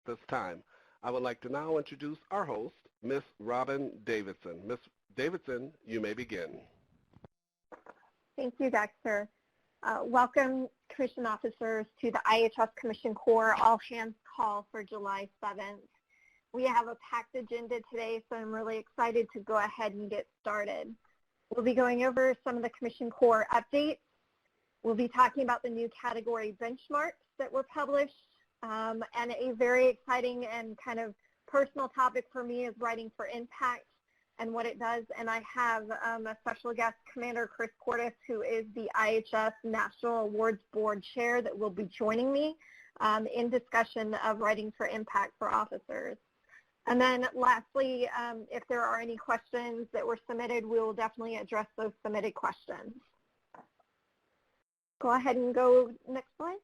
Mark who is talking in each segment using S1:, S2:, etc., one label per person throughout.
S1: this time. I would like to now introduce our host, Ms. Robin Davidson. Ms. Davidson, you may begin.
S2: Thank you, Dexter. Welcome, Commission officers, to the IHS Commission Corps All Hands Call for July 7th. We have a packed agenda today, so I'm really excited to go ahead and get started. We'll be going over some of the Commission Corps updates. We'll be talking about the new category benchmarks that were published, and a very exciting and kind of personal topic for me is Writing for Impact and what it does. And I have a special guest, Commander Chris Cordes, who is the IHS National Awards Board Chair, that will be joining me in discussion of Writing for Impact for officers. And then lastly, if there are any questions that were submitted, we will definitely address those submitted questions. Go ahead and go next slide.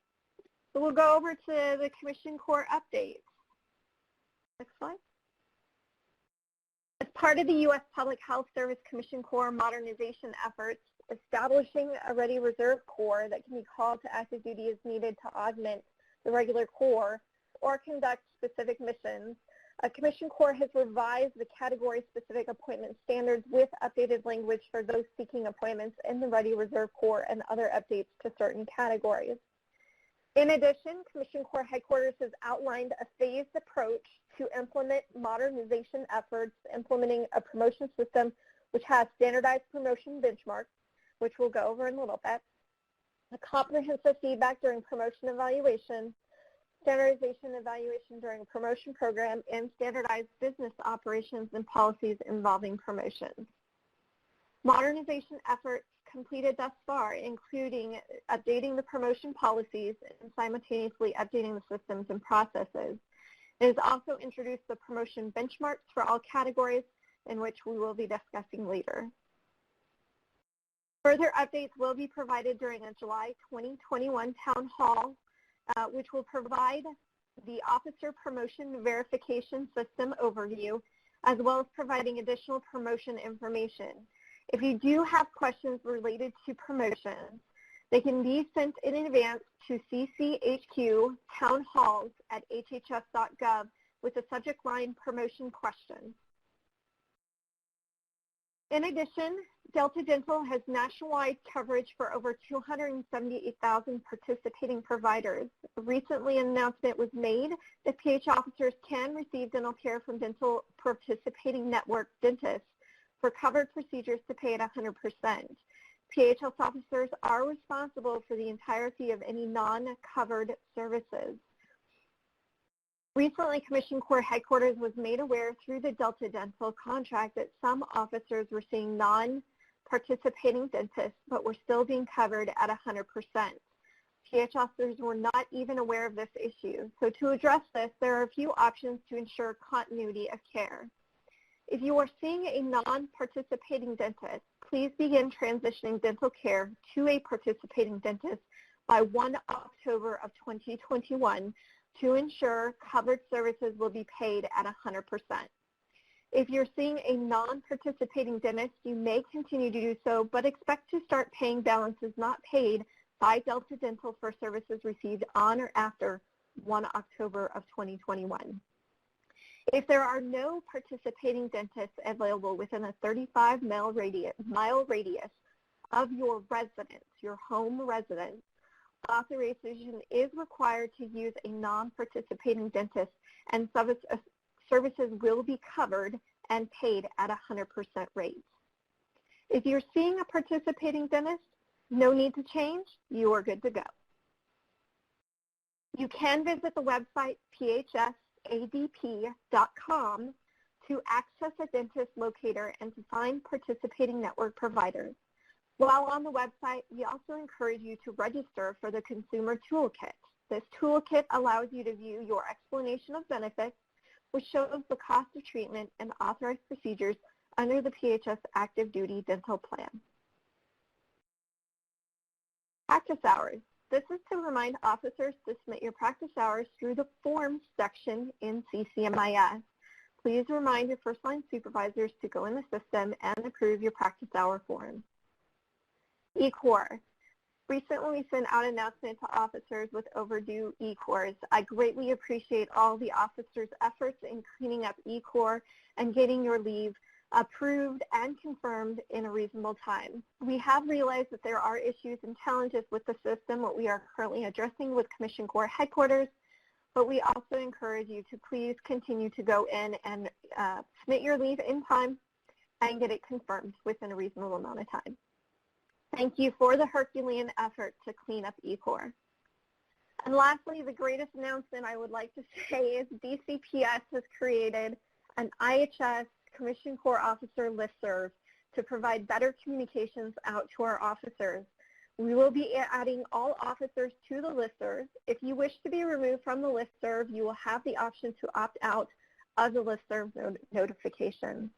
S2: So we'll go over to the Commission Corps updates. Next slide. As part of the U.S. Public Health Service Commission Corps modernization efforts, establishing a Ready Reserve Corps that can be called to active duty as needed to augment the regular Corps or conduct specific missions, a Commission Corps has revised the category-specific appointment standards with updated language for those seeking appointments in the Ready Reserve Corps and other updates to certain categories. In addition, Commission Corps Headquarters has outlined a phased approach to implement modernization efforts, implementing a promotion system which has standardized promotion benchmarks, which we'll go over in a little bit, a comprehensive feedback during promotion evaluation, standardization evaluation during a promotion program, and standardized business operations and policies involving promotions. Modernization efforts completed thus far, including updating the promotion policies and simultaneously updating the systems and processes. It has also introduced the promotion benchmarks for all categories, in which we will be discussing later. Further updates will be provided during a July 2021 town hall, which will provide the officer promotion verification system overview, as well as providing additional promotion information. If you do have questions related to promotions, they can be sent in advance to CCHQ town halls at hhs.gov with the subject line promotion questions. In addition, Delta Dental has nationwide coverage for over 278,000 participating providers. Recently, an announcement was made that PH officers can receive dental care from dental participating network dentists for covered procedures to pay at 100%. PHS officers are responsible for the entirety of any non-covered services. Recently, Commission Corps Headquarters was made aware through the Delta Dental contract that some officers were seeing non-participating dentists, but were still being covered at 100%. PH officers were not even aware of this issue. So to address this, there are a few options to ensure continuity of care. If you are seeing a non-participating dentist, please begin transitioning dental care to a participating dentist by 1 October of 2021 to ensure covered services will be paid at 100%. If you're seeing a non-participating dentist, you may continue to do so, but expect to start paying balances not paid by Delta Dental for services received on or after 1 October of 2021. If there are no participating dentists available within a 35-mile radius of your residence, your home residence, authorization is required to use a non-participating dentist, and services will be covered and paid at 100% rates. If you're seeing a participating dentist, no need to change. You are good to go. You can visit the website phsadp.com to access a dentist locator and to find participating network providers. While on the website, we also encourage you to register for the Consumer Toolkit. This toolkit allows you to view your explanation of benefits, which shows the cost of treatment and authorized procedures under the PHS Active Duty Dental Plan. Practice hours. This is to remind officers to submit your practice hours through the Forms section in CCMIS. Please remind your first-line supervisors to go in the system and approve your practice hour form. eCorps. recently sent out an announcement to officers with overdue E-Cores. I greatly appreciate all the officers' efforts in cleaning up E-Core and getting your leave approved and confirmed in a reasonable time. We have realized that there are issues and challenges with the system, what we are currently addressing with Commission Corps headquarters, but we also encourage you to please continue to go in and submit your leave in time and get it confirmed within a reasonable amount of time. Thank you for the Herculean effort to clean up E-Core. And lastly, the greatest announcement I would like to say is DCPS has created an IHS Commission Corps Officer listserv to provide better communications out to our officers. We will be adding all officers to the listserv. If you wish to be removed from the listserv, you will have the option to opt out of the listserv notification.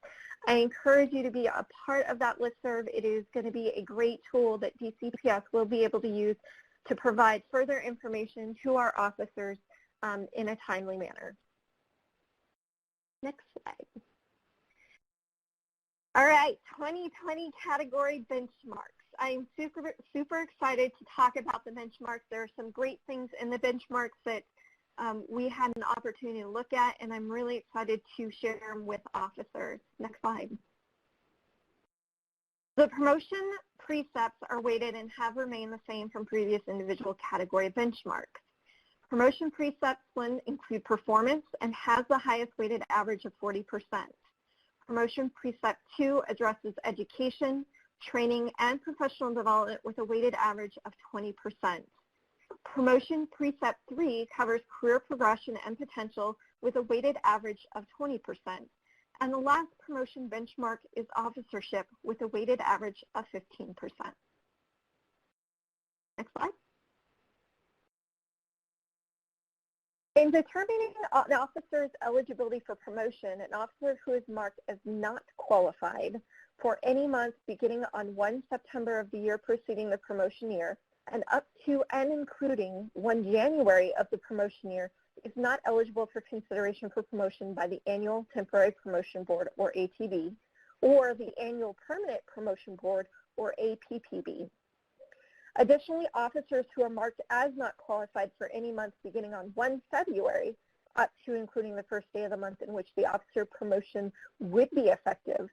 S2: I encourage you to be a part of that listserv. It is going to be a great tool that DCPS will be able to use to provide further information to our officers in a timely manner. Next slide. All right, 2020 category benchmarks. I'm super excited to talk about the benchmarks. There are some great things in the benchmarks that we had an opportunity to look at, and I'm really excited to share them with officers. Next slide. The promotion precepts are weighted and have remained the same from previous individual category benchmarks. Promotion precepts 1 include performance and has the highest weighted average of 40%. Promotion precept 2 addresses education, training, and professional development with a weighted average of 20%. Promotion precept 3 covers career progression and potential with a weighted average of 20%. And the last promotion benchmark is officership with a weighted average of 15%. Next slide. In determining an officer's eligibility for promotion, an officer who is marked as not qualified for any month beginning on 1 September of the year preceding the promotion year and up to and including 1 January of the promotion year is not eligible for consideration for promotion by the Annual Temporary Promotion Board, or ATB, or the Annual Permanent Promotion Board, or APPB. Additionally, officers who are marked as not qualified for any month beginning on 1 February up to including the first day of the month in which the officer promotion would be effective,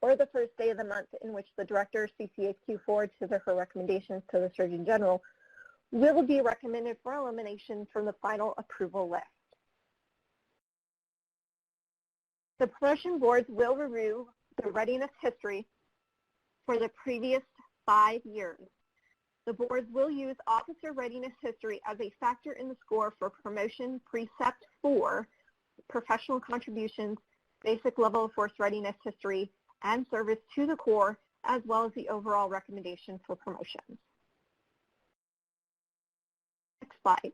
S2: or the first day of the month in which the director CCAQ forwards his or her recommendations to the Surgeon General, will be recommended for elimination from the final approval list. The promotion boards will review the readiness history for the previous 5 years. The boards will use officer readiness history as a factor in the score for promotion precept 4, professional contributions, basic level of force readiness history, and service to the Corps, as well as the overall recommendation for promotion. Next slide.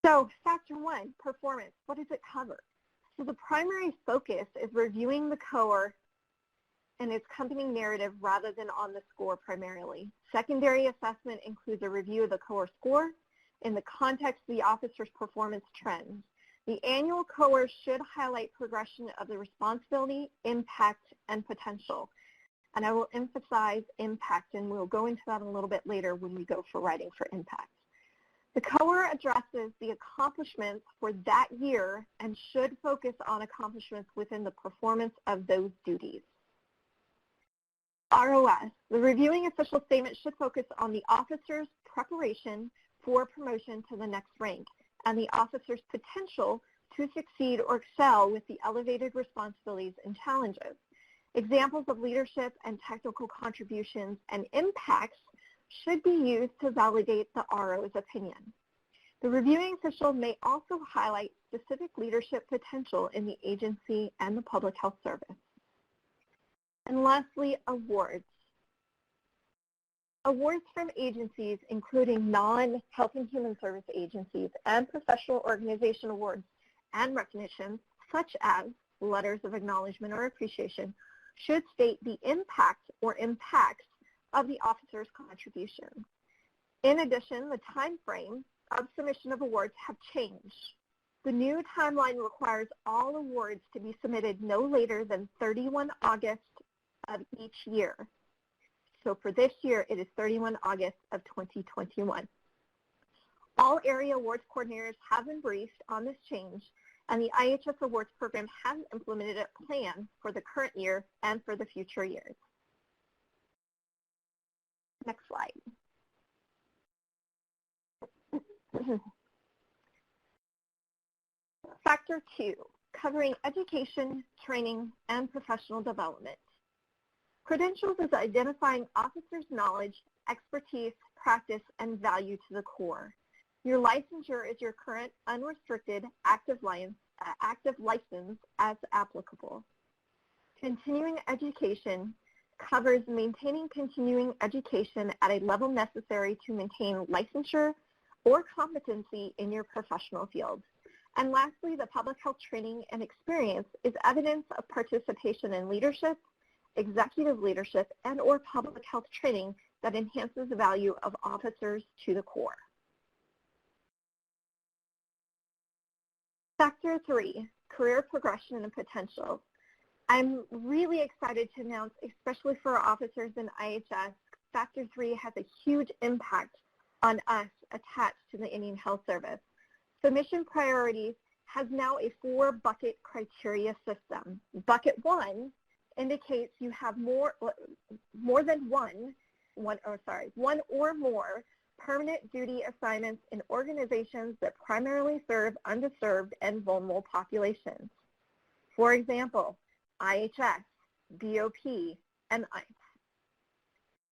S2: So factor 1, performance. What does it cover? So the primary focus is reviewing the Corps and its accompanying narrative rather than on the score primarily. Secondary assessment includes a review of the Corps score in the context of the officer's performance trends. The annual Corps should highlight progression of the responsibility, impact, and potential. And I will emphasize impact, and we'll go into that a little bit later when we go for writing for impact. The Corps addresses the accomplishments for that year and should focus on accomplishments within the performance of those duties. ROS, the reviewing official statement should focus on the officer's preparation for promotion to the next rank and the officer's potential to succeed or excel with the elevated responsibilities and challenges. Examples of leadership and technical contributions and impacts should be used to validate the RO's opinion. The reviewing official may also highlight specific leadership potential in the agency and the public health service. And lastly, awards. Awards from agencies, including non-health and human service agencies and professional organization awards and recognitions, such as letters of acknowledgement or appreciation, should state the impact or impacts of the officer's contribution. In addition, the time frame of submission of awards have changed. The new timeline requires all awards to be submitted no later than 31 August of each year. So for this year, it is 31 August of 2021. All area awards coordinators have been briefed on this change, and the IHS Awards Program has implemented a plan for the current year and for the future years. Next slide. Factor 2, covering education, training, and professional development. Credentials is identifying officers' knowledge, expertise, practice, and value to the core. Your licensure is your current unrestricted active license as applicable. Continuing education covers maintaining continuing education at a level necessary to maintain licensure or competency in your professional field. And lastly, the public health training and experience is evidence of participation in leadership, executive leadership, and or public health training that enhances the value of officers to the core. Factor 3, career progression and potential. I'm really excited to announce, especially for our officers in IHS, Factor 3 has a huge impact on us attached to the Indian Health Service. Submission priorities has now a 4-bucket criteria system. Bucket 1 indicates you have one or more permanent duty assignments in organizations that primarily serve underserved and vulnerable populations. For example, IHS, BOP, and ICE.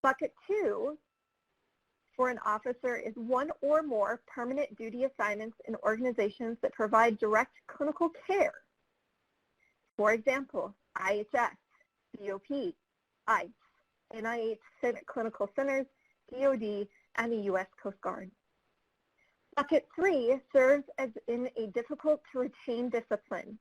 S2: Bucket 2 for an officer is one or more permanent duty assignments in organizations that provide direct clinical care. For example, IHS, BOP, ICE, NIH Clinical Centers, DOD, and the U.S. Coast Guard. Bucket 3 serves as in a difficult to retain discipline.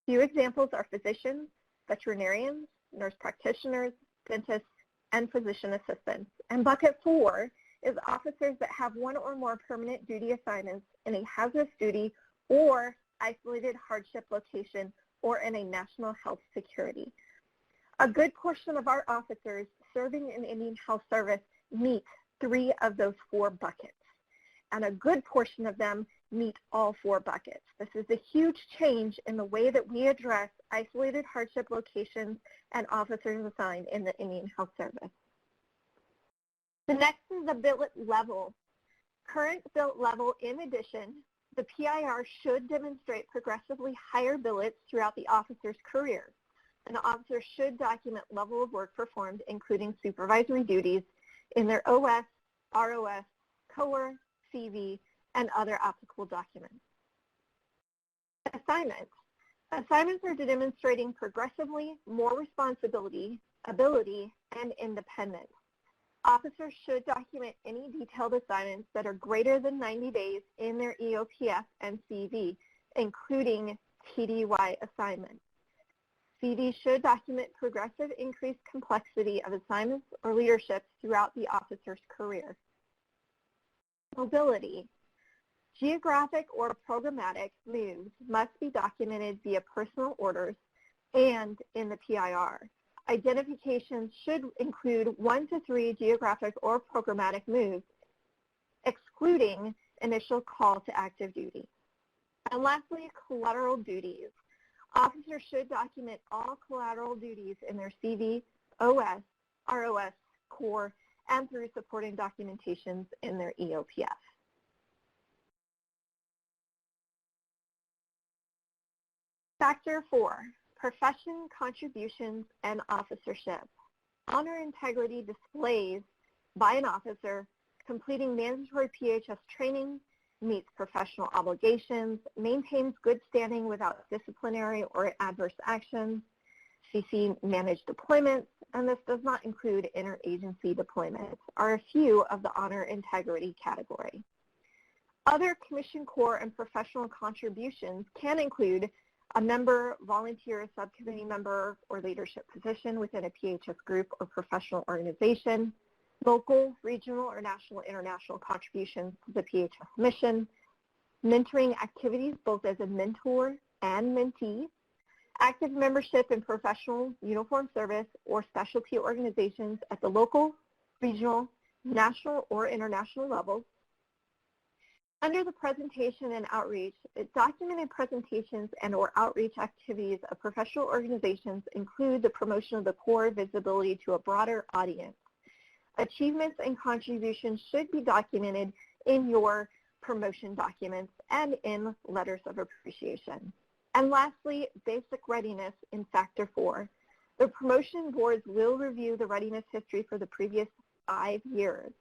S2: Few examples are physicians, veterinarians, nurse practitioners, dentists, and physician assistants. And bucket 4 is officers that have one or more permanent duty assignments in a hazardous duty or isolated hardship location or in a national health security. A good portion of our officers serving in Indian Health Service meet 3 of those 4 buckets, and a good portion of them meet all 4 buckets. This is a huge change in the way that we address isolated hardship locations and officers assigned in the Indian Health Service. The next is the billet level. Current billet level, in addition, the PIR should demonstrate progressively higher billets throughout the officer's career. An officer should document level of work performed, including supervisory duties, in their OS, ROS, COR, CV, and other applicable documents. Assignments. Assignments are demonstrating progressively more responsibility, ability, and independence. Officers should document any detailed assignments that are greater than 90 days in their EOPF and CV, including TDY assignments. CV should document progressive increased complexity of assignments or leadership throughout the officer's career. Mobility. Geographic or programmatic moves must be documented via personal orders and in the PIR. Identifications should include 1 to 3 geographic or programmatic moves, excluding initial call to active duty. And lastly, collateral duties. Officers should document all collateral duties in their CV, OS, ROS, COR, and through supporting documentations in their EOPF. Factor 4, profession, contributions, and officership. Honor integrity displays by an officer completing mandatory PHS training, meets professional obligations, maintains good standing without disciplinary or adverse actions, CC managed deployments, and this does not include interagency deployments, are a few of the honor integrity category. Other commission core and professional contributions can include a member, volunteer, subcommittee member, or leadership position within a PHS group or professional organization, local, regional, or national, international contributions to the PHS mission, mentoring activities both as a mentor and mentee, Active membership in professional uniform service or specialty organizations at the local, regional, national, or international levels. Under the presentation and outreach, documented presentations and or outreach activities of professional organizations include the promotion of the core visibility to a broader audience. Achievements and contributions should be documented in your promotion documents and in letters of appreciation. And lastly, basic readiness in Factor 4. The promotion boards will review the readiness history for the previous 5 years,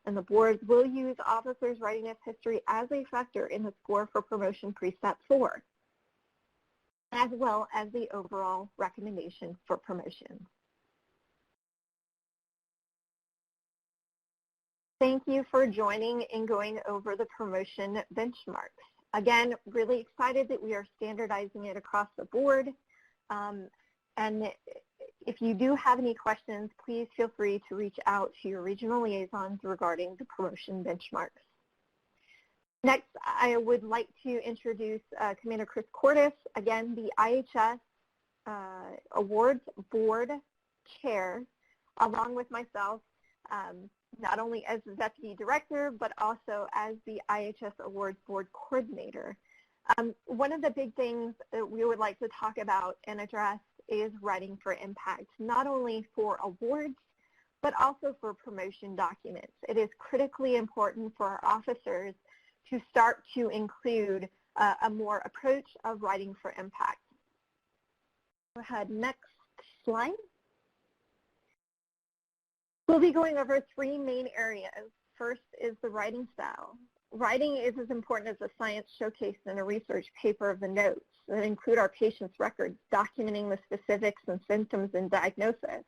S2: and the boards will use officers' readiness history as a factor in the score for promotion preset 4, as well as the overall recommendation for promotion. Thank you for joining and going over the promotion benchmarks. Again, really excited that we are standardizing it across the board. And if you do have any questions, please feel free to reach out to your regional liaisons regarding the promotion benchmarks. Next, I would like to introduce Commander Chris Cordes, again, the IHS Awards Board Chair, along with myself, not only as the Deputy Director, but also as the IHS Awards Board Coordinator. One of the big things that we would like to talk about and address is writing for impact, not only for awards, but also for promotion documents. It is critically important for our officers to start to include a more approach of writing for impact. Go ahead, next slide. We'll be going over 3 main areas. First is the writing style. Writing is as important as the science showcased in a research paper of the notes that include our patients' records, documenting the specifics and symptoms and diagnosis.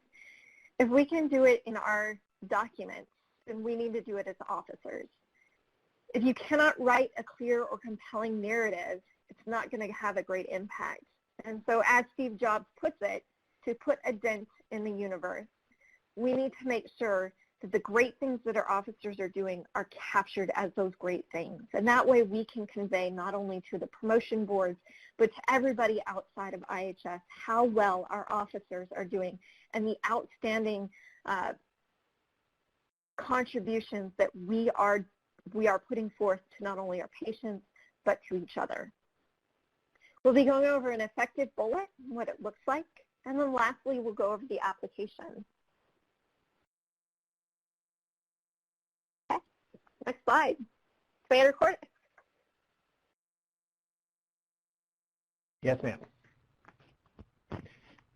S2: If we can do it in our documents, then we need to do it as officers. If you cannot write a clear or compelling narrative, it's not going to have a great impact. And so as Steve Jobs puts it, to put a dent in the universe, we need to make sure that the great things that our officers are doing are captured as those great things. And that way we can convey not only to the promotion boards, but to everybody outside of IHS how well our officers are doing and the outstanding contributions that we are putting forth to not only our patients, but to each other. We'll be going over an effective bullet, what it looks like, and then lastly, we'll go over the application. Okay, next slide. Commander Cordes.
S3: Yes, ma'am.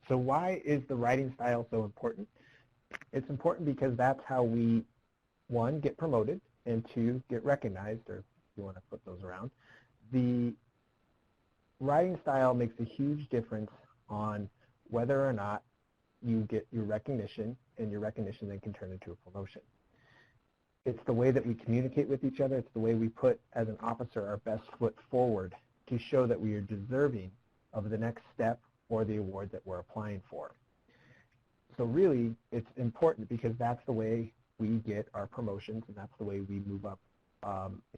S3: So why is the writing style so important? It's important because that's how we, 1, get promoted, and 2, get recognized, or if you want to flip those around. The writing style makes a huge difference on whether or not you get your recognition, and your recognition then can turn into a promotion. It's the way that we communicate with each other. It's the way we put, as an officer, our best foot forward to show that we are deserving of the next step or the award that we're applying for. So really, it's important because that's the way we get our promotions, and that's the way we move up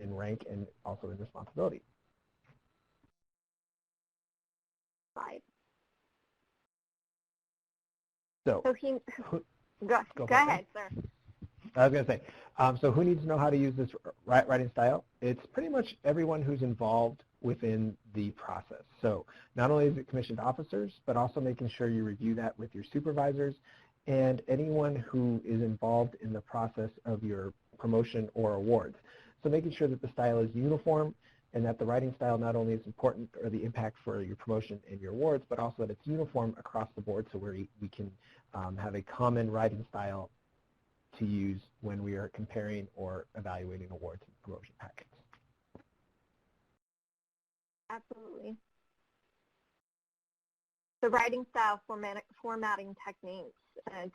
S3: in rank and also in responsibility.
S2: Slide.
S3: So
S2: go ahead, sir.
S3: I was going to say, so who needs to know how to use this writing style? It's pretty much everyone who's involved within the process. So not only is it commissioned officers, but also making sure you review that with your supervisors and anyone who is involved in the process of your promotion or awards. So making sure that the style is uniform and that the writing style not only is important or the impact for your promotion and your awards, but also that it's uniform across the board so we can have a common writing style to use when we are comparing or evaluating awards and promotion packets.
S2: Absolutely. The writing style formatting techniques,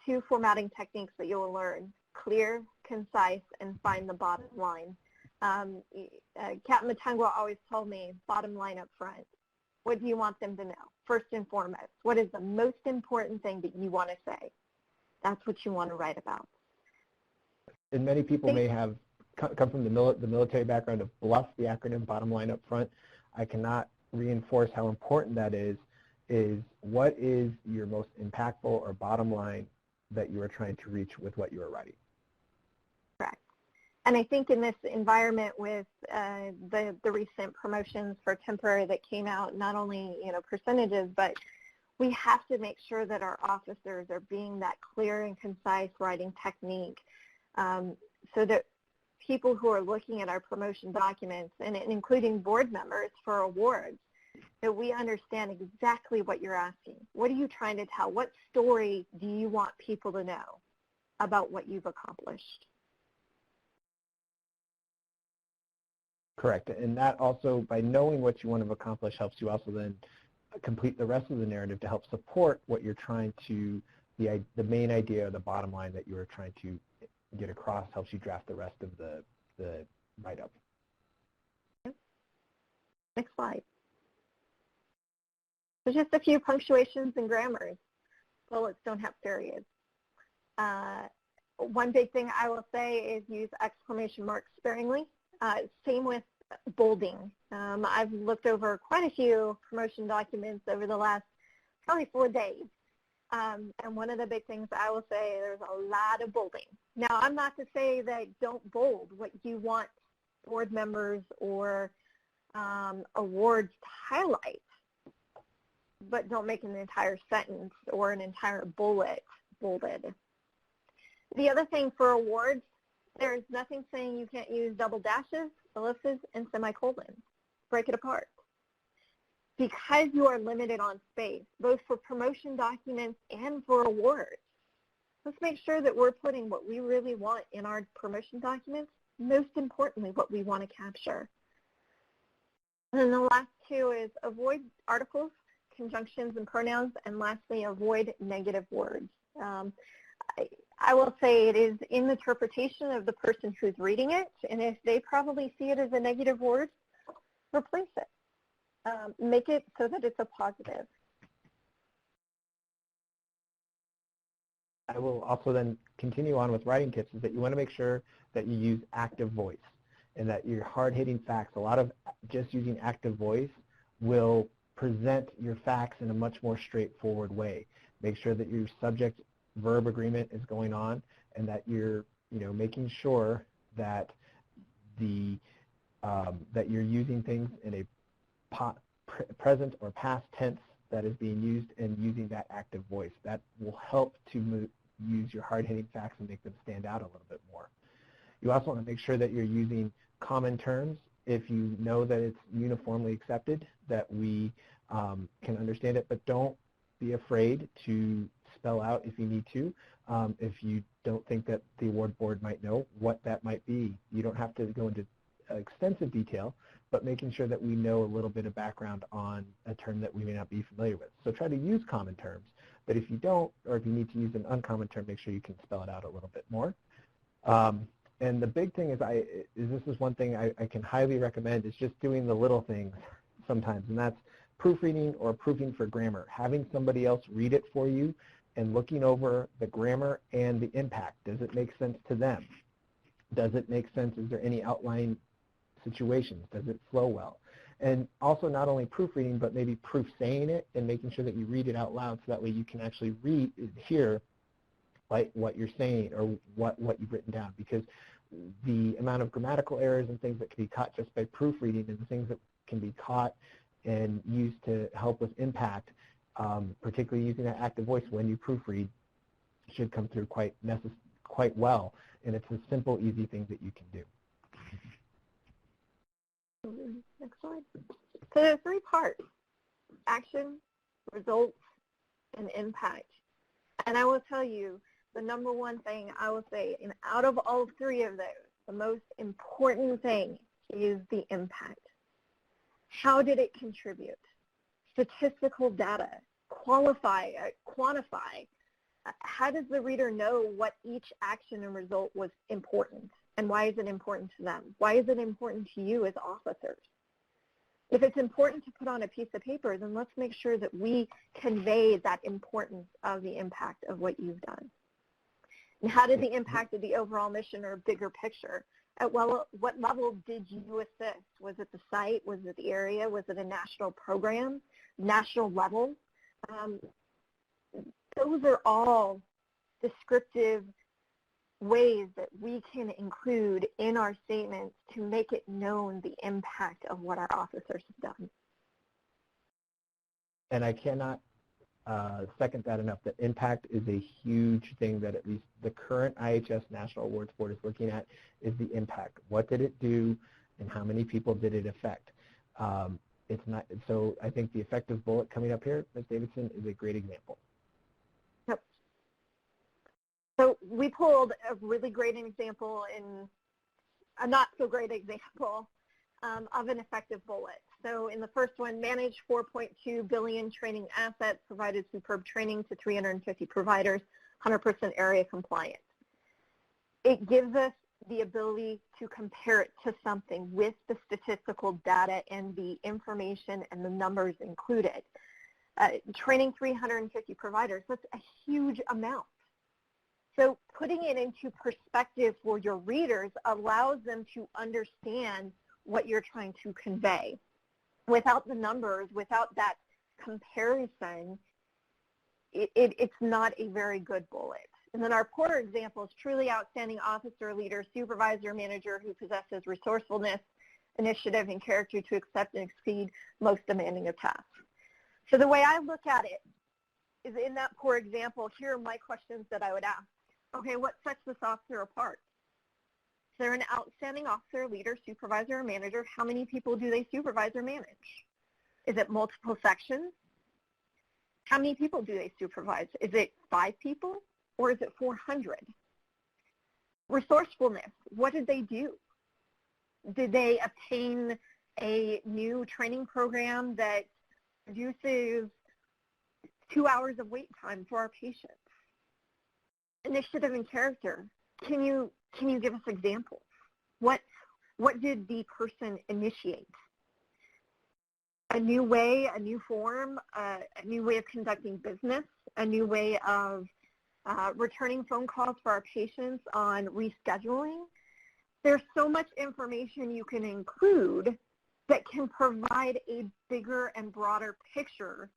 S2: 2 formatting techniques that you'll learn: clear, concise, and find the bottom line. Captain Matungwa always told me, bottom line up front. What do you want them to know? First and foremost, what is the most important thing that you want to say? That's what you want to write about.
S3: And many people may have come from the military background of BLUF, the acronym bottom line up front. I cannot reinforce how important that is is what is your most impactful or bottom line that you are trying to reach with what you are writing.
S2: Correct. And I think in this environment with the recent promotions for temporary that came out, not only percentages, but we have to make sure that our officers are being that clear and concise writing technique, so that people who are looking at our promotion documents, and including board members for awards, that we understand exactly what you're asking. What are you trying to tell? What story do you want people to know about what you've accomplished?
S3: Correct. And that also, by knowing what you want to accomplish, helps you also then complete the rest of the narrative to help support what you're trying to, the main idea or the bottom line that you are trying to get across, helps you draft the rest of the write-up.
S2: Next slide. So just a few punctuations and grammars. Bullets don't have periods. One big thing I will say is use exclamation marks sparingly. Same with bolding. I've looked over quite a few promotion documents over the last probably 4 days. And one of the big things I will say, there's a lot of bolding. Now, I'm not to say that don't bold what you want board members or awards to highlight, but don't make an entire sentence or an entire bullet bolded. The other thing for awards, there's nothing saying you can't use double dashes, ellipses, and semicolons. Break it apart. Because you are limited on space, both for promotion documents and for awards, let's make sure that we're putting what we really want in our promotion documents, most importantly, what we want to capture. And then the last two is avoid articles, conjunctions, and pronouns, and lastly, avoid negative words. I will say it is in the interpretation of the person who's reading it, and if they probably see it as a negative word, replace it. Make it so that it's a positive.
S3: I will also then continue on with writing tips, is that you want to make sure that you use active voice and that you're hard-hitting facts. A lot of just using active voice will present your facts in a much more straightforward way. Make sure that your subject-verb agreement is going on and that you're making sure that that you're using things in a present or past tense that is being used, and using that active voice. That will help to use your hard-hitting facts and make them stand out a little bit more. You also want to make sure that you're using common terms if you know that it's uniformly accepted, that we can understand it, but don't be afraid to spell out if you need to. If you don't think that the award board might know what that might be, you don't have to go into extensive detail, but making sure that we know a little bit of background on a term that we may not be familiar with. So try to use common terms, but if you don't, or if you need to use an uncommon term, make sure you can spell it out a little bit more. And the big thing is, this is one thing I can highly recommend, is just doing the little things sometimes, and that's proofreading or proofing for grammar. Having somebody else read it for you and looking over the grammar and the impact. Does it make sense to them? Does it make sense? Is there any outline situations? Does it flow well? And also not only proofreading, but maybe proof saying it and making sure that you read it out loud so that way you can actually hear like what you're saying or what you've written down, because the amount of grammatical errors and things that can be caught just by proofreading, and the things that can be caught and used to help with impact, particularly using that active voice when you proofread, should come through quite well, and it's a simple, easy thing that you can do.
S2: Next slide. So there are 3 parts: action, results, and impact. And I will tell you, the number one thing I will say, and out of all 3 of those, the most important thing is the impact. How did it contribute? Statistical data, quantify. How does the reader know what each action and result was important? And why is it important to them? Why is it important to you as officers? If it's important to put on a piece of paper, then let's make sure that we convey that importance of the impact of what you've done. And how did the impact of the overall mission or bigger picture? At what level did you assist? Was it the site? Was it the area? Was it a national program? National level? Those are all descriptive ways that we can include in our statements to make it known the impact of what our officers have done.
S3: And I cannot second that enough, that impact is a huge thing that at least the current IHS National Awards Board is looking at, is the impact. What did it do and how many people did it affect? It's not, so I think the effective bullet coming up here, Ms. Davidson, is a great example.
S2: Yep. So we pulled a really great example in a not so great example of an effective bullet. So in the first one, managed 4.2 billion training assets, provided superb training to 350 providers, 100% area compliant. It gives us the ability to compare it to something with the statistical data and the information and the numbers included. Training 350 providers, that's a huge amount. So putting it into perspective for your readers allows them to understand what you're trying to convey. Without the numbers, without that comparison, it's not a very good bullet. And then our poor example is truly outstanding officer, leader, supervisor, manager who possesses resourcefulness, initiative, and character to accept and exceed most demanding of tasks. So the way I look at it is, in that poor example, here are my questions that I would ask. Okay, what sets this officer apart? Is there an outstanding officer, leader, supervisor, or manager? How many people do they supervise or manage? Is it multiple sections? How many people do they supervise? Is it 5 people or is it 400? Resourcefulness, what did they do? Did they obtain a new training program that reduces 2 hours of wait time for our patients? Initiative and character, can you give us examples? What did the person initiate? A new way, a new form, a new way of conducting business, a new way of returning phone calls for our patients on rescheduling. There's so much information you can include that can provide a bigger and broader picture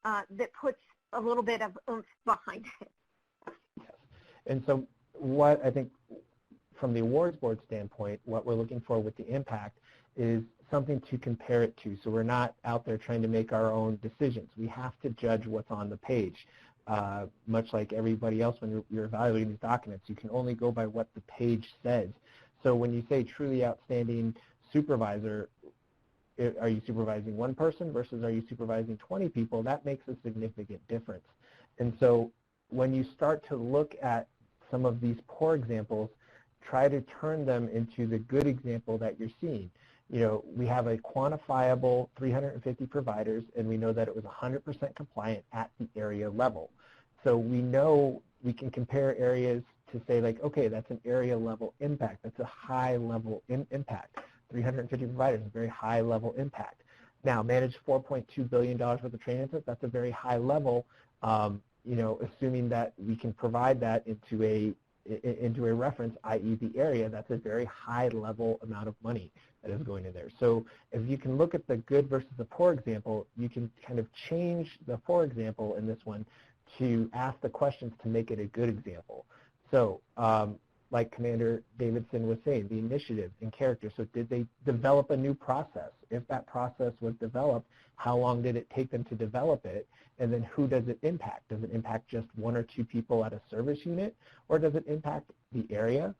S2: that puts a little bit of oomph behind it.
S3: Yes. And so what I think from the awards board standpoint, what we're looking for with the impact is something to compare it to. So we're not out there trying to make our own decisions. We have to judge what's on the page. Much like everybody else when you're evaluating these documents, you can only go by what the page says. So when you say truly outstanding supervisor, are you supervising one person versus are you supervising 20 people? That makes a significant difference. And so when you start to look at some of these poor examples, try to turn them into the good example that you're seeing. You know, we have a quantifiable 350 providers, and we know that it was 100% compliant at the area level. So we know we can compare areas to say, like, okay, that's an area level impact. That's a high level impact. 350 providers, a very high level impact. Now, manage $4.2 billion worth of training assets, that's a very high level, you know, assuming that we can provide that into a reference, i.e. the area, that's a very high level amount of money that is going in there. So if you can look at the good versus the poor example, you can kind of change the poor example in this one to ask the questions to make it a good example. So like Commander Davidson was saying, the initiative and character. So did they develop a new process? If that process was developed, how long did it take them to develop it? And then who does it impact? Does it impact just 1 or 2 people at a service unit? Or does it impact the area?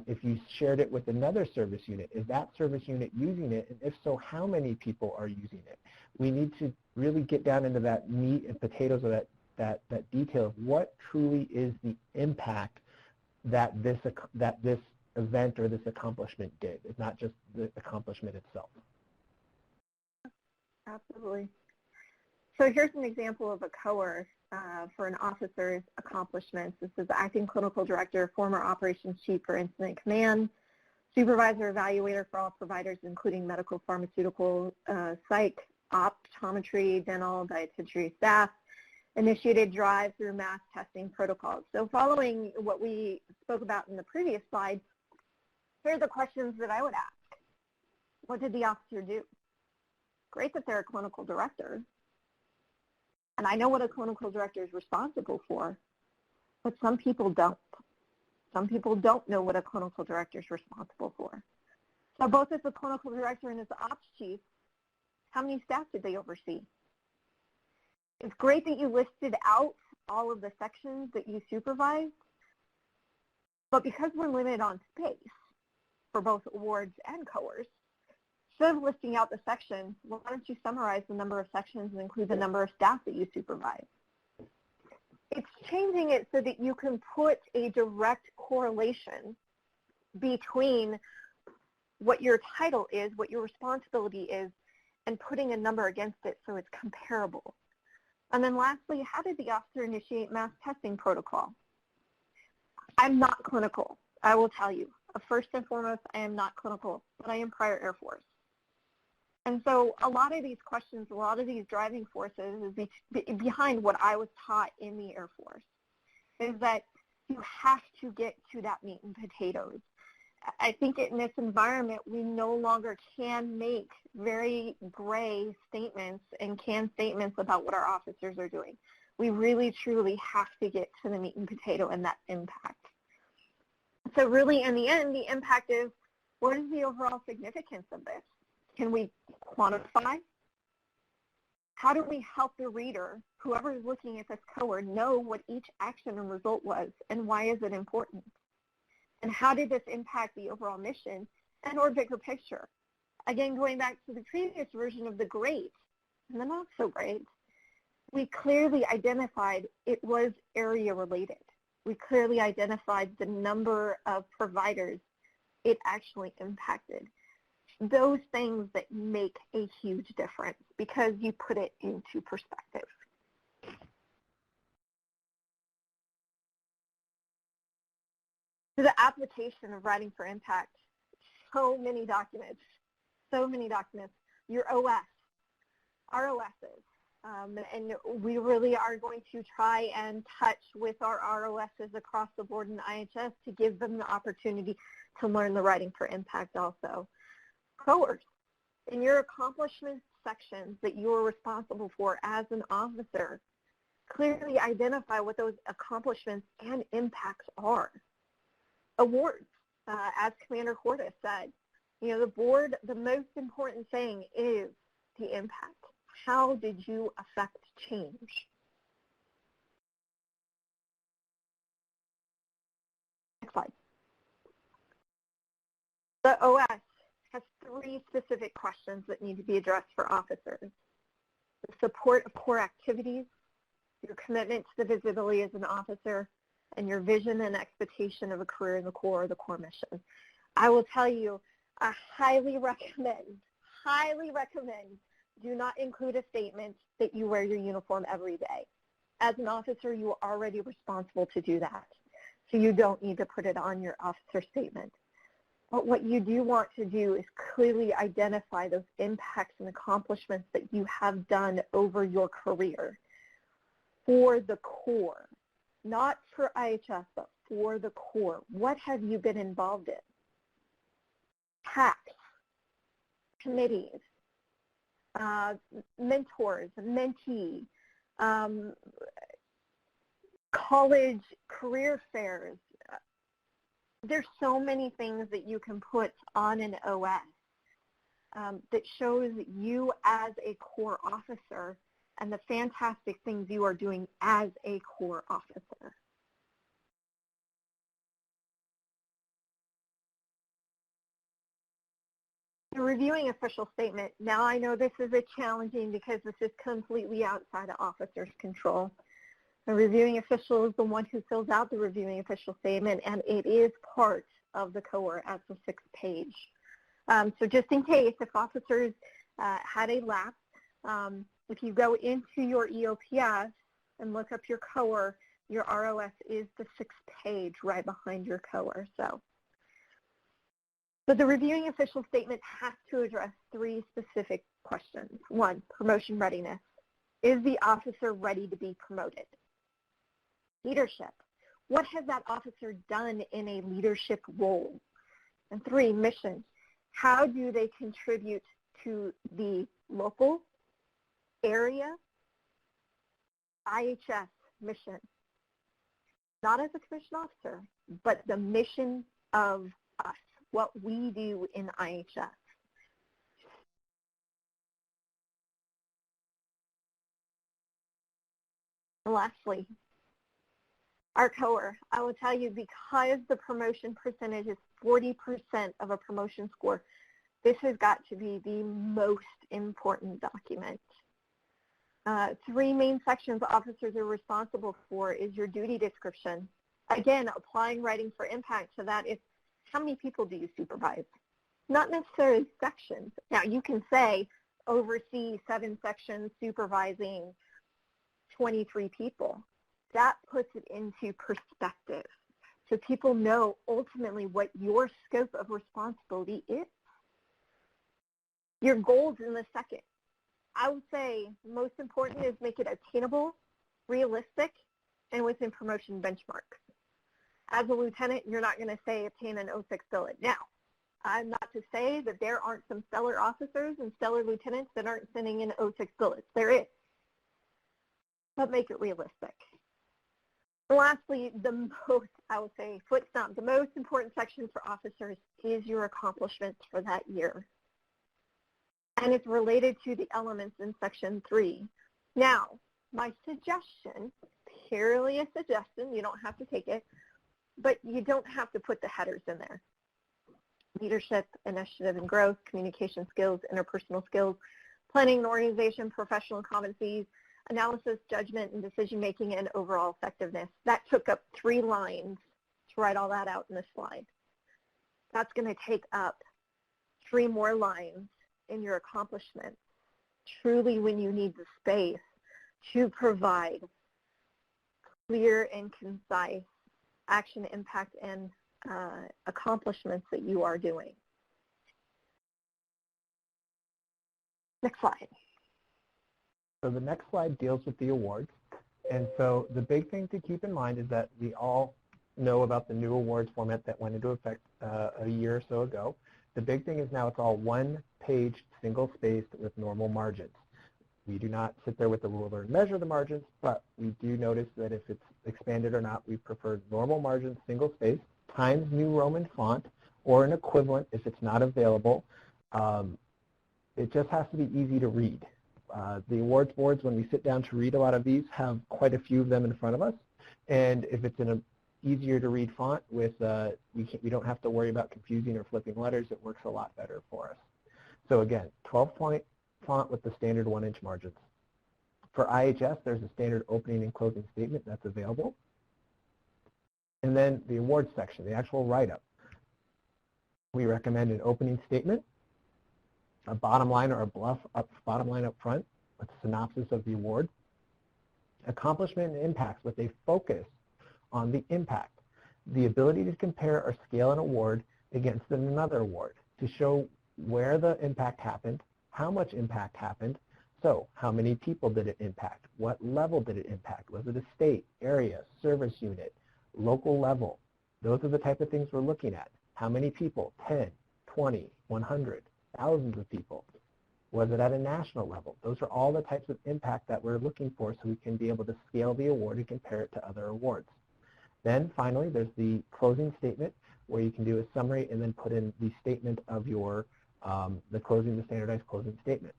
S3: If you shared it with another service unit, is that service unit using it? And if so, how many people are using it? We need to really get down into that meat and potatoes of that detail of what truly is the impact that this event or this accomplishment did. It's not just the accomplishment itself.
S2: Absolutely. So here's an example of a coerce for an officer's accomplishments. This is acting clinical director, former operations chief for incident command, supervisor evaluator for all providers, including medical, pharmaceutical, psych, optometry, dental, dietitiary staff, initiated drive through mass testing protocols. So following what we spoke about in the previous slide, here are the questions that I would ask. What did the officer do? Great that they're a clinical director. And I know what a clinical director is responsible for, but some people don't. Some people don't know what a clinical director is responsible for. So both as a clinical director and as the ops chief, how many staff did they oversee? It's great that you listed out all of the sections that you supervised, but because we're limited on space for both awards and COERs, instead of listing out the sections, why don't you summarize the number of sections and include the number of staff that you supervise? It's changing it so that you can put a direct correlation between what your title is, what your responsibility is, and putting a number against it so it's comparable. And then lastly, how did the officer initiate mass testing protocol? I'm not clinical, I will tell you. First and foremost, I am not clinical, but I am prior Air Force. And so a lot of these questions, a lot of these driving forces is behind what I was taught in the Air Force, is that you have to get to that meat and potatoes. I think in this environment, we no longer can make very gray statements and canned statements about what our officers are doing. We really, truly have to get to the meat and potato and that impact. So really, in the end, the impact is, what is the overall significance of this? Can we quantify? How do we help the reader, whoever is looking at this COER, know what each action and result was and why is it important? And how did this impact the overall mission and or bigger picture? Again, going back to the previous version of the great and the not so great, we clearly identified it was area related. We clearly identified the number of providers it actually impacted. Those things that make a huge difference because you put it into perspective. The application of writing for impact, so many documents, your OS, ROSs, and we really are going to try and touch with our ROSs across the board in IHS to give them the opportunity to learn the writing for impact also. COERs, in your accomplishments sections that you are responsible for as an officer, clearly identify what those accomplishments and impacts are. Awards, as Commander Cordes said, you know, the board, the most important thing is the impact. How did you affect change? Next slide. The OS has 3 specific questions that need to be addressed for officers. The support of core activities, your commitment to the visibility as an officer, and your vision and expectation of a career in the Corps or the Corps mission. I will tell you, I highly recommend, do not include a statement that you wear your uniform every day. As an officer, you are already responsible to do that. So you don't need to put it on your officer statement. But what you do want to do is clearly identify those impacts and accomplishments that you have done over your career for the Corps. Not for IHS, but for the Corps. What have you been involved in? PACs, committees, mentors, mentee, college career fairs. There's so many things that you can put on an OS that shows you as a Corps officer and the fantastic things you are doing as a Corps officer. The reviewing official statement. Now I know this is a challenging because this is completely outside of officer's control. The reviewing official is the one who fills out the reviewing official statement, and it is part of the COER as the 6th page. So just in case, if officers had a lapse, if you go into your EOPS and look up your COER, your ROS is the 6th page right behind your COER. But the reviewing official statement has to address 3 specific questions. 1, promotion readiness. Is the officer ready to be promoted? Leadership. What has that officer done in a leadership role? And 3, mission. How do they contribute to the local, area, IHS mission, not as a commission officer, but the mission of us, what we do in IHS. And lastly, our COER. I will tell you, because the promotion percentage is 40% of a promotion score, this has got to be the most important document. 3 main sections officers are responsible for is your duty description. Again, applying writing for impact to that is how many people do you supervise? Not necessarily sections. Now you can say oversee 7 sections supervising 23 people. That puts it into perspective so people know ultimately what your scope of responsibility is. Your goals in the second. I would say most important is make it attainable, realistic, and within promotion benchmarks. As a lieutenant, you're not going to say obtain an 06 billet. Now, I'm not to say that there aren't some stellar officers and stellar lieutenants that aren't sending in 06 billets. There is. But make it realistic. And lastly, the most, I would say, foot stomp, the most important section for officers is your accomplishments for that year. And it's related to the elements in Section 3. Now, my suggestion, purely a suggestion, you don't have to take it, but you don't have to put the headers in there. Leadership, initiative and growth, communication skills, interpersonal skills, planning and organization, professional competencies, analysis, judgment, and decision-making, and overall effectiveness. That took up 3 lines to write all that out in this slide. That's going to take up 3 more lines in your accomplishments, truly when you need the space to provide clear and concise action, impact, and accomplishments that you are doing. Next slide.
S3: So the next slide deals with the awards. And so the big thing to keep in mind is that we all know about the new awards format that went into effect a year or so ago. The big thing is now it's all 1-page, single-spaced with normal margins. We do not sit there with the ruler and measure the margins, but we do notice that if it's expanded or not, we prefer normal margins, single-spaced, Times New Roman font, or an equivalent if it's not available. It just has to be easy to read. The awards boards, when we sit down to read a lot of these, have quite a few of them in front of us. And if it's in an easier to read font with, we don't have to worry about confusing or flipping letters, it works a lot better for us. So again, 12-point font with the standard 1-inch margins. For IHS, there's a standard opening and closing statement that's available. And then the awards section, the actual write-up. We recommend an opening statement, a bottom line or a bottom line up front, a synopsis of the award, accomplishment and impacts with a focus on the impact, the ability to compare or scale an award against another award to show where the impact happened, how much impact happened, so how many people did it impact, what level did it impact, was it a state, area, service unit, local level. Those are the type of things we're looking at. How many people, 10, 20, 100, thousands of people. Was it at a national level? Those are all the types of impact that we're looking for so we can be able to scale the award and compare it to other awards. Then finally, there's the closing statement where you can do a summary and then put in the statement of your, the standardized closing statement.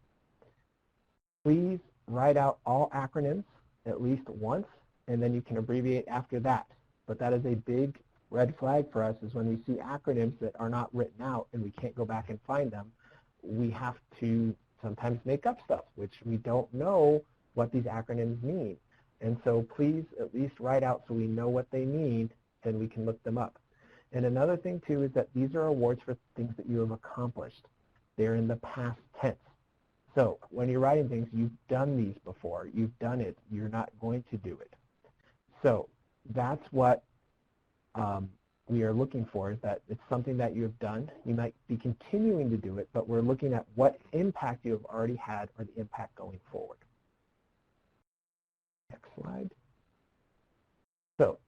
S3: Please write out all acronyms at least once, and then you can abbreviate after that. But that is a big red flag for us is when we see acronyms that are not written out and we can't go back and find them, we have to sometimes make up stuff, which we don't know what these acronyms mean. And so please at least write out so we know what they mean, and we can look them up. And another thing too is that these are awards for things that you have accomplished. They're in the past tense. So when you're writing things, you've done these before. You've done it. You're not going to do it. So that's what we are looking for, is that it's something that you have done. You might be continuing to do it, but we're looking at what impact you have already had or the impact going forward. Next slide. So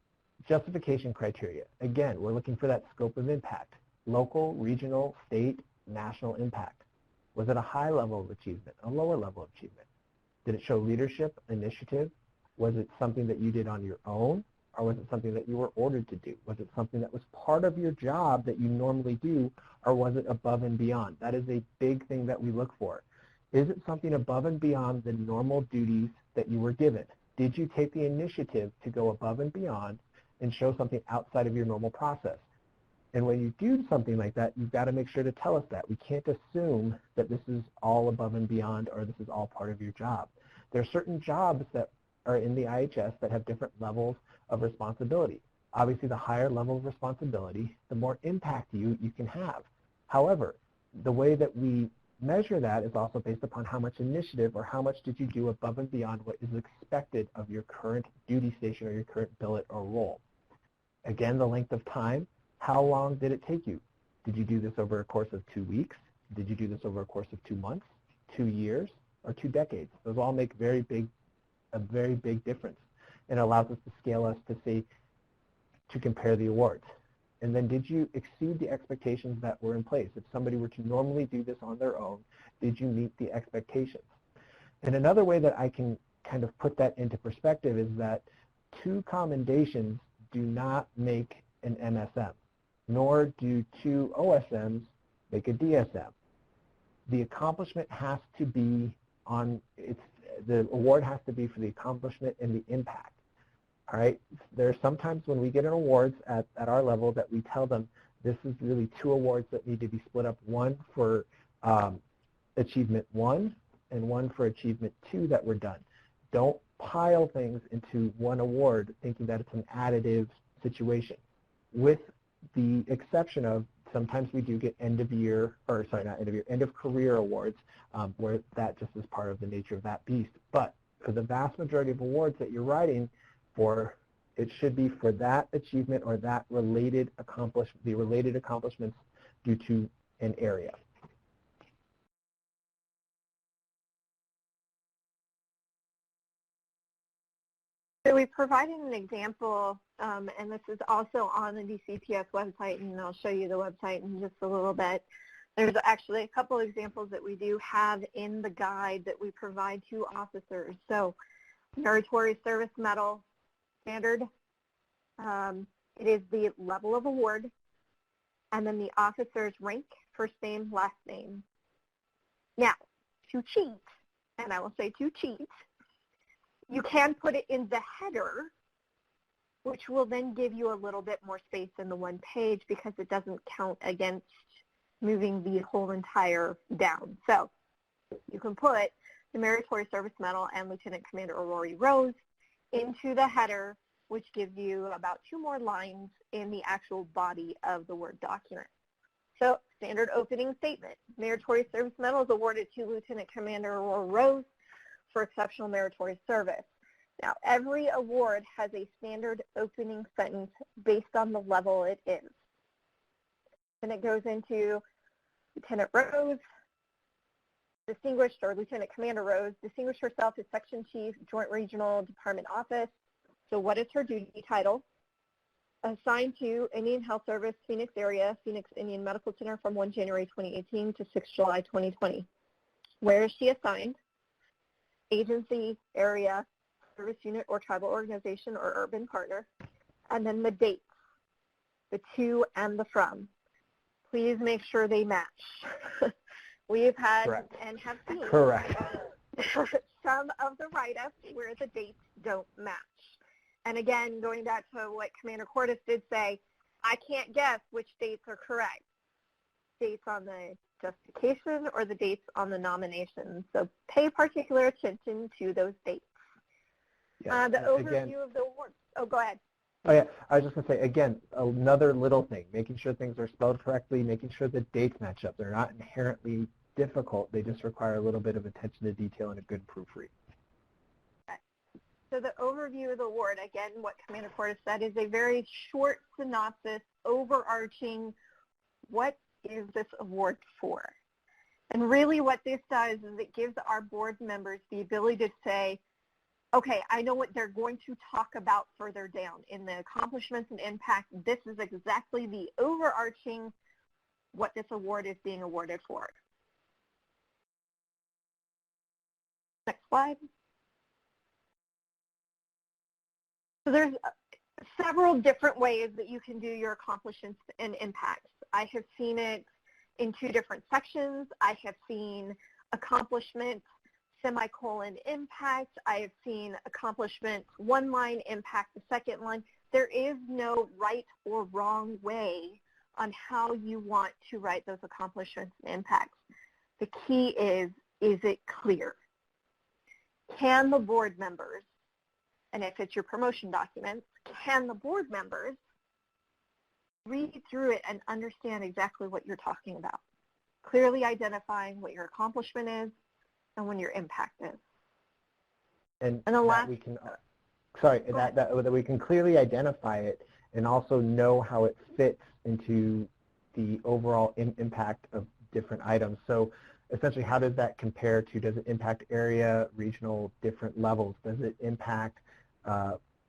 S3: justification criteria. Again, we're looking for that scope of impact. Local, regional, state, national impact. Was it a high level of achievement, a lower level of achievement? Did it show leadership, initiative? Was it something that you did on your own, or was it something that you were ordered to do? Was it something that was part of your job that you normally do, or was it above and beyond? That is a big thing that we look for. Is it something above and beyond the normal duties that you were given? Did you take the initiative to go above and beyond and show something outside of your normal process? And when you do something like that, you've got to make sure to tell us that. We can't assume that this is all above and beyond or this is all part of your job. There are certain jobs that are in the IHS that have different levels of responsibility. Obviously, the higher level of responsibility, the more impact you can have. However, the way that we measure that is also based upon how much initiative or how much did you do above and beyond what is expected of your current duty station or your current billet or role. Again, the length of time. How long did it take you? Did you do this over a course of 2 weeks? Did you do this over a course of 2 months, 2 years, or 2 decades? Those all make a very big difference, and it allows us to scale us to say, to compare the awards. And then did you exceed the expectations that were in place? If somebody were to normally do this on their own, did you meet the expectations? And another way that I can kind of put that into perspective is that 2 commendations do not make an MSM, nor do 2 OSMs make a DSM. The accomplishment has to be the award has to be for the accomplishment and the impact. All right, there are sometimes when we get an awards at our level that we tell them this is really 2 awards that need to be split up, one for achievement 1 and one for achievement 2 that were done. Don't pile things into one award thinking that it's an additive situation. With the exception of sometimes we do get end of career awards where that just is part of the nature of that beast. But for the vast majority of awards that you're writing for, it should be for that achievement or that related accomplishments due to an area.
S2: So we provided an example, and this is also on the DCPS website, and I'll show you the website in just a little bit. There's actually a couple examples that we do have in the guide that we provide to officers. So Meritorious Service Medal standard, it is the level of award, and then the officer's rank, first name, last name. Now, to cheat, and I will say to cheat, you can put it in the header, which will then give you a little bit more space in the one page because it doesn't count against moving the whole entire down. So you can put the Meritorious Service Medal and Lieutenant Commander Aurora Rose into the header, which gives you about 2 more lines in the actual body of the Word document. So standard opening statement. Meritorious Service Medal is awarded to Lieutenant Commander Aurora Rose for exceptional meritorious service. Now, every award has a standard opening sentence based on the level it is. And it goes into Lieutenant Rose, distinguished, or Lieutenant Commander Rose, distinguished herself as Section Chief, Joint Regional Department Office. So what is her duty title? Assigned to Indian Health Service, Phoenix area, Phoenix Indian Medical Center from 1 January 2018 to 6 July 2020. Where is she assigned? Agency, area, service unit, or tribal organization, or urban partner. And then the dates, the to and the from. Please make sure they match. We've had
S3: Correct.
S2: And have seen
S3: Correct.
S2: some of the write-ups where the dates don't match. And again, going back to what Commander Cordes did say, I can't guess which dates are correct. Dates on the justification or the dates on the nomination. So pay particular attention to those dates.
S3: Yeah.
S2: The overview
S3: Again,
S2: of the awards. Oh, go ahead.
S3: Oh yeah, I was just going to say, again, another little thing, making sure things are spelled correctly, making sure the dates match up. They're not inherently difficult. They just require a little bit of attention to detail and a good proofread.
S2: Okay. So the overview of the award, again, what Commander Cordes said, is a very short synopsis, overarching, what is this award for? And really what this does is it gives our board members the ability to say, okay, I know what they're going to talk about further down in the accomplishments and impact. This is exactly the overarching what this award is being awarded for. Next slide. So there's several different ways that you can do your accomplishments and impacts. I have seen it in 2 different sections. I have seen accomplishment, semicolon, impact. I have seen accomplishment, 1 line, impact, the 2nd line. There is no right or wrong way on how you want to write those accomplishments and impacts. The key is it clear? Can the board members, and if it's your promotion documents, can the board members read through it and understand exactly what you're talking about? Clearly identifying what your accomplishment is and when your impact is.
S3: And
S2: the
S3: that
S2: last,
S3: we can, that we can clearly identify it and also know how it fits into the overall impact of different items. So essentially, how does that compare to, does it impact area, regional, different levels? Does it impact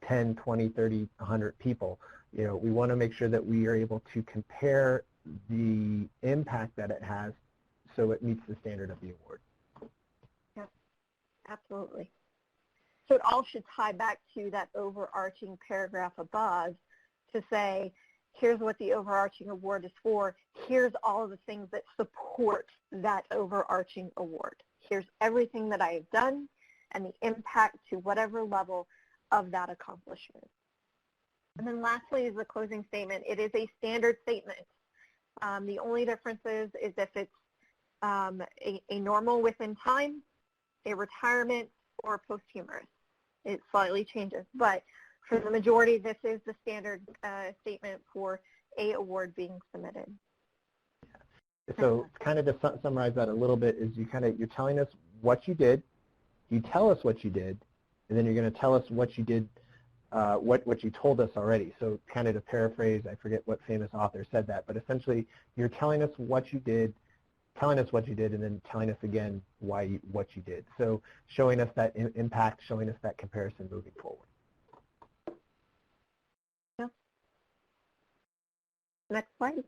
S3: 10, 20, 30, 100 people? You know, we want to make sure that we are able to compare the impact that it has so it meets the standard of the award.
S2: Yep, absolutely. So it all should tie back to that overarching paragraph above to say, here's what the overarching award is for. Here's all of the things that support that overarching award. Here's everything that I have done and the impact to whatever level of that accomplishment. And then lastly is the closing statement. It is a standard statement. The only difference is if it's a normal within time, a retirement, or posthumous. It slightly changes, but for the majority, this is the standard statement for a award being submitted.
S3: So kind of to summarize that a little bit is you're telling us what you did, you tell us what you did, and then you're going to tell us what you did, what you told us already. So kind of to paraphrase, I forget what famous author said that, but essentially you're telling us what you did, and then telling us again what you did. So showing us that impact, showing us that comparison moving forward.
S2: Next slide.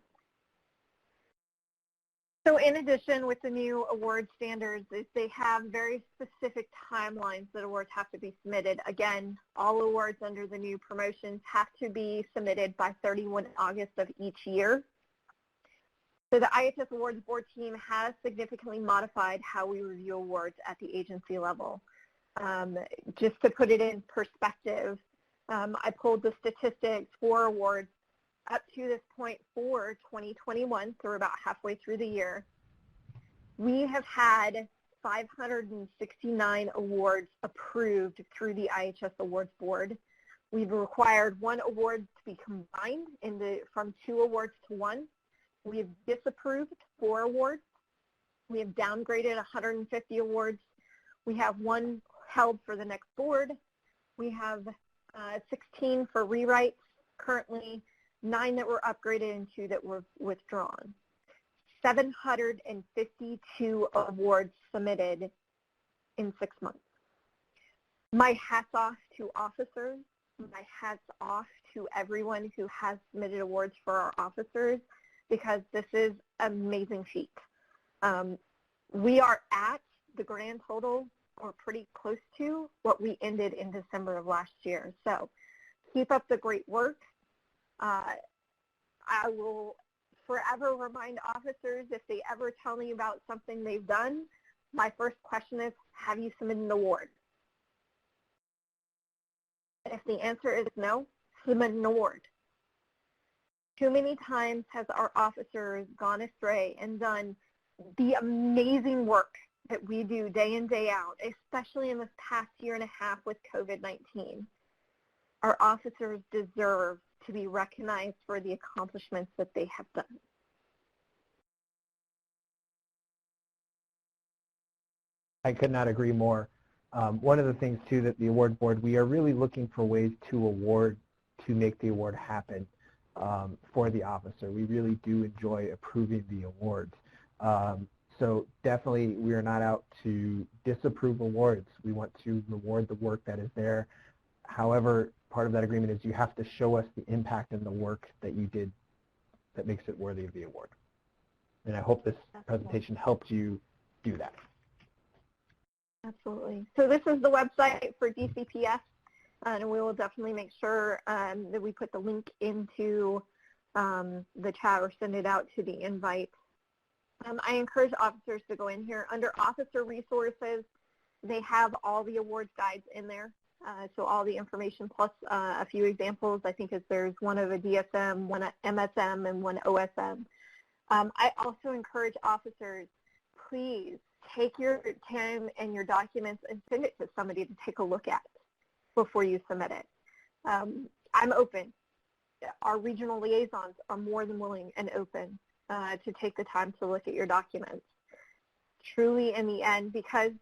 S2: So in addition, with the new award standards, they have very specific timelines that awards have to be submitted. Again, all awards under the new promotions have to be submitted by 31 August of each year. So the IHS Awards Board team has significantly modified how we review awards at the agency level. Just to put it in perspective, I pulled the statistics for awards up to this point for 2021, so we're about halfway through the year. We have had 569 awards approved through the IHS Awards Board. We've required 1 award to be combined from 2 awards to 1. We have disapproved 4 awards. We have downgraded 150 awards. We have 1 held for the next board. We have 16 for rewrites currently, 9 that were upgraded and 2 that were withdrawn. 752 awards submitted in 6 months. My hat's off to officers. My hat's off to everyone who has submitted awards for our officers, because this is an amazing feat. We are at the grand total, or pretty close to, what we ended in December of last year. So keep up the great work. I will forever remind officers, if they ever tell me about something they've done, my first question is, have you submitted an award? If the answer is no, submit an award. Too many times has our officers gone astray and done the amazing work that we do day in, day out, especially in this past year and a half with COVID-19. Our officers deserve to be recognized for the accomplishments that they have done.
S3: I could not agree more. One of the things, too, that the award board, we are really looking for ways to award, to make the award happen for the officer. We really do enjoy approving the awards. So definitely we are not out to disapprove awards. We want to reward the work that is there. However, part of that agreement is you have to show us the impact and the work that you did that makes it worthy of the award. And I hope this presentation helped you do that.
S2: Absolutely. So this is the website for DCPS. and we will definitely make sure that we put the link into the chat or send it out to the invite. I encourage officers to go in here. Under officer resources, they have all the awards guides in there. So all the information plus a few examples. I think there's one of a DSM, one MSM, and one OSM. I also encourage officers, please take your time and your documents and send it to somebody to take a look at before you submit it. I'm open. Our regional liaisons are more than willing and open to take the time to look at your documents. Truly, in the end, because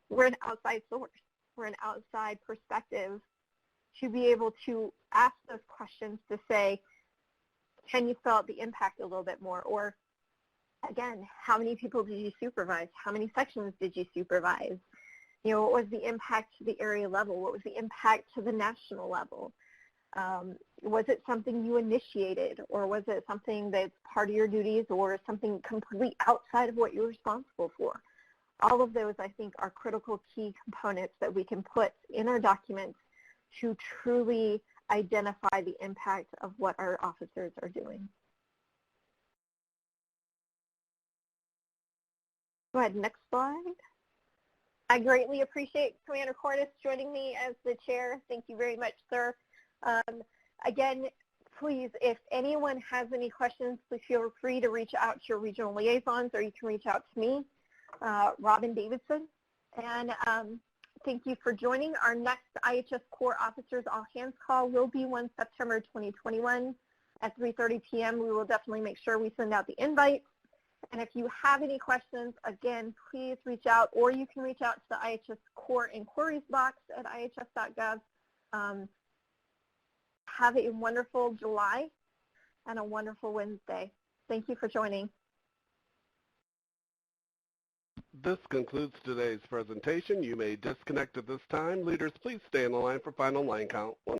S2: we're an outside source, we're an outside perspective, to be able to ask those questions to say, can you spell out the impact a little bit more? Or, again, how many people did you supervise? How many sections did you supervise? You know, what was the impact to the area level? What was the impact to the national level? Was it something you initiated, or was it something that's part of your duties, or something completely outside of what you're responsible for? All of those, I think, are critical key components that we can put in our documents to truly identify the impact of what our officers are doing. Go ahead, next slide. I greatly appreciate Commander Cordes joining me as the chair. Thank you very much, sir. Again, please, if anyone has any questions, please feel free to reach out to your regional liaisons, or you can reach out to me, Robin Davidson. And thank you for joining. Our next IHS Corps Officers All Hands call will be on September 2021 at 3:30 p.m. We will definitely make sure we send out the invite. And if you have any questions, again, please reach out, or you can reach out to the IHS Corps Inquiries box at ihs.gov. Have a wonderful July and a wonderful Wednesday. Thank you for joining.
S1: This concludes today's presentation. You may disconnect at this time. Leaders, please stay on the line for final line count.